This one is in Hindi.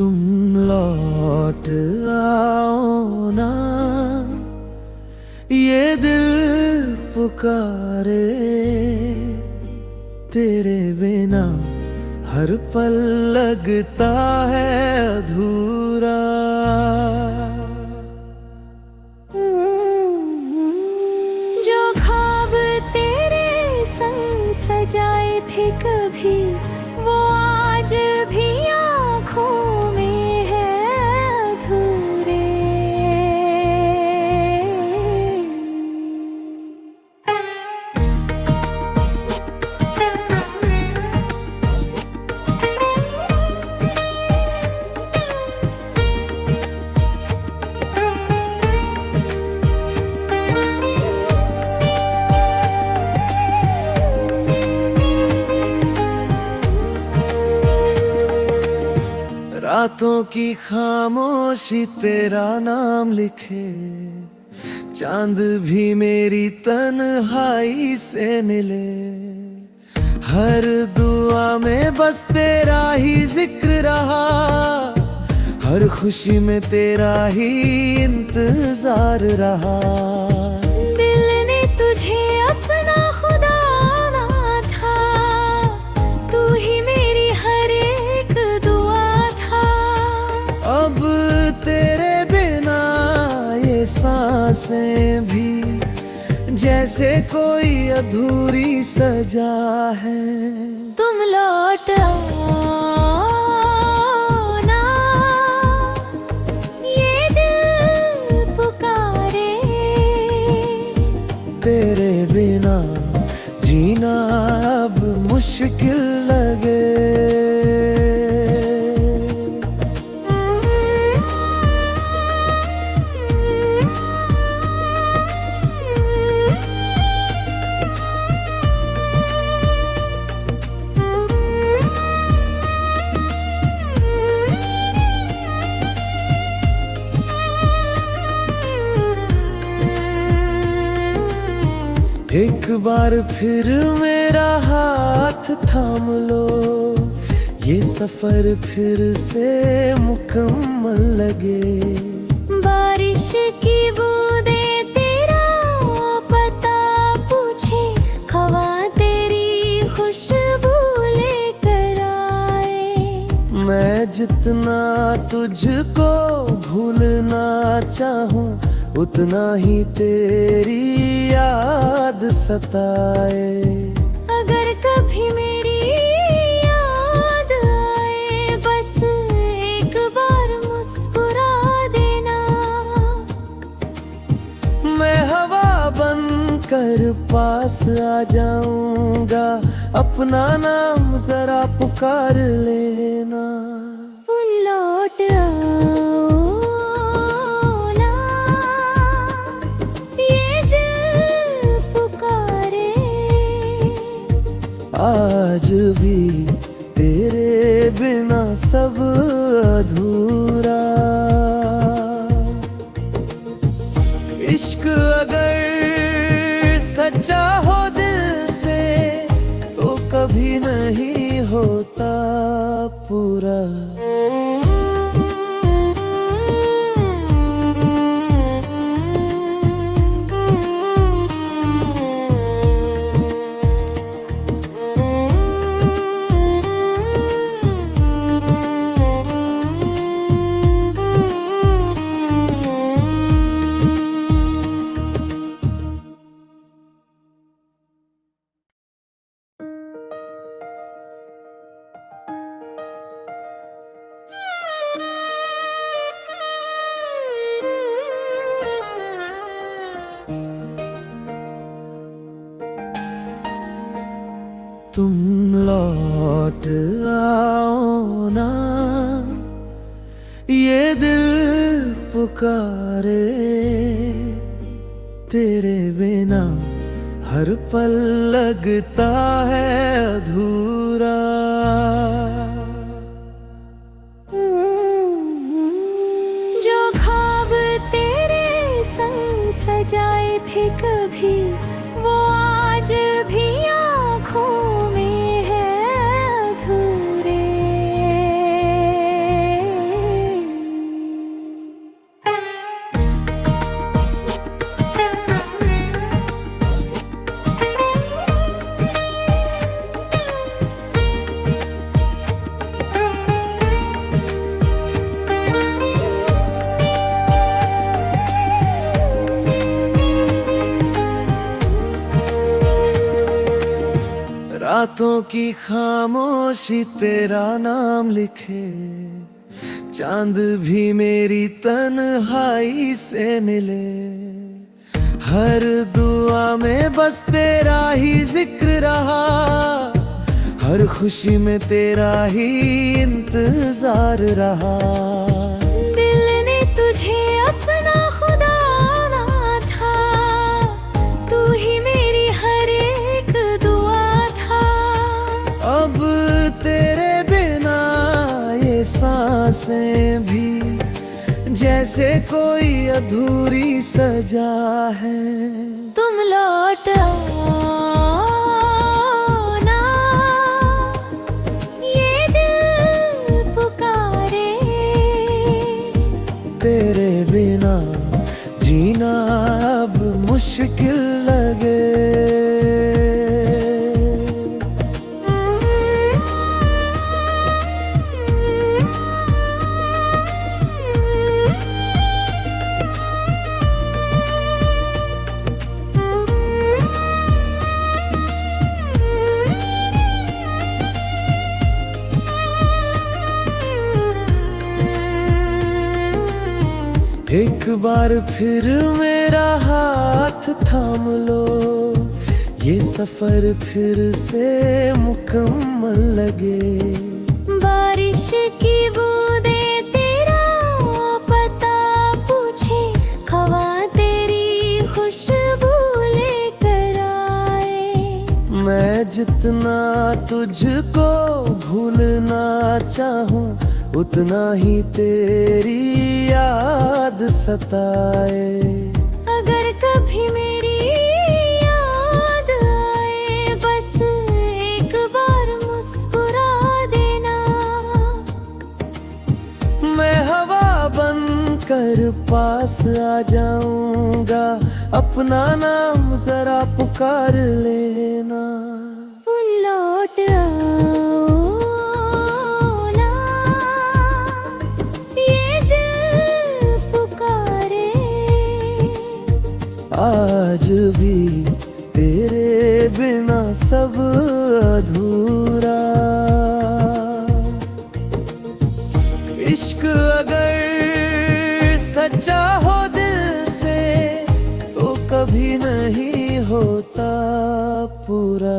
तुम लौट आओ ना, ये दिल पुकारे। तेरे बिना हर पल लगता है अधूरा। जो ख्वाब तेरे संग सजाए थे कभी, वो आज भी आँखों में है अधूरे। रातों की खामोशी तेरा नाम लिखे, चांद भी मेरी तन्हाई से मिले। हर दुआ में बस तेरा ही जिक्र रहा, हर खुशी में तेरा ही इंतजार रहा। दिल ने तुझे अपना खुदा ना था, तू ही मेरी हर एक दुआ था। अब तेरे बिना ये सांसें भी जैसे कोई अधूरी सजा है। तुम लौट आओ ना, ये दिल पुकारे। तेरे बिना जीना अब मुश्किल लगे। एक बार फिर मेरा हाथ थाम लो, ये सफर फिर से मुकम्मल लगे। बारिश की बूंदें तेरा पता पूछे, हवा तेरी खुशबू लेकर आए। मैं जितना तुझको भूलना चाहूं, उतना ही तेरी याद सताए। अगर कभी मेरी याद आए, बस एक बार मुस्कुरा देना। मैं हवा बन कर पास आ जाऊंगा, अपना नाम जरा पुकार लेना। तुम लौट आओ ना, ये दिल पुकारे। आज भी तेरे बिना सब अधूरा। इश्क अगर सच्चा हो दिल से, तो कभी नहीं होता पूरा। तुम लौट आओ ना, ये दिल पुकारे। तेरे बिना हर पल लगता है अधूरा। जो ख्वाब तेरे संग सजाए थे कभी, वो आज भी आँखों में है अधूरे। रातों की खामोशी तेरा नाम लिखे, चांद भी मेरी तन्हाई से मिले। हर दुआ में बस तेरा ही जिक्र रहा, हर खुशी में तेरा ही इंतजार रहा। दिल ने तुझे अपना खुदा ना था, तू ही मेरी हर एक दुआ था। अब तेरे बिना ये सांसें भी जैसे कोई अधूरी सजा है। तुम लौट आओ ना, ये दिल पुकारे। तेरे बिना जीना अब मुश्किल लगे। एक बार फिर मेरा हाथ थाम लो, ये सफर फिर से मुकम्मल लगे। बारिश की बूंदें तेरा पता पूछे, हवा तेरी खुशबू लेकर आए। मैं जितना तुझको भूलना चाहूं, उतना ही तेरी याद सताए। अगर कभी मेरी याद आए, बस एक बार मुस्कुरा देना। मैं हवा बनकर पास आ जाऊंगा, अपना नाम जरा पुकार लेना। लौट आओ ना, ये दिल पुकारे। आज भी तेरे बिना सब अधूरा। इश्क अगर सच्चा हो दिल से, तो कभी नहीं होता पूरा।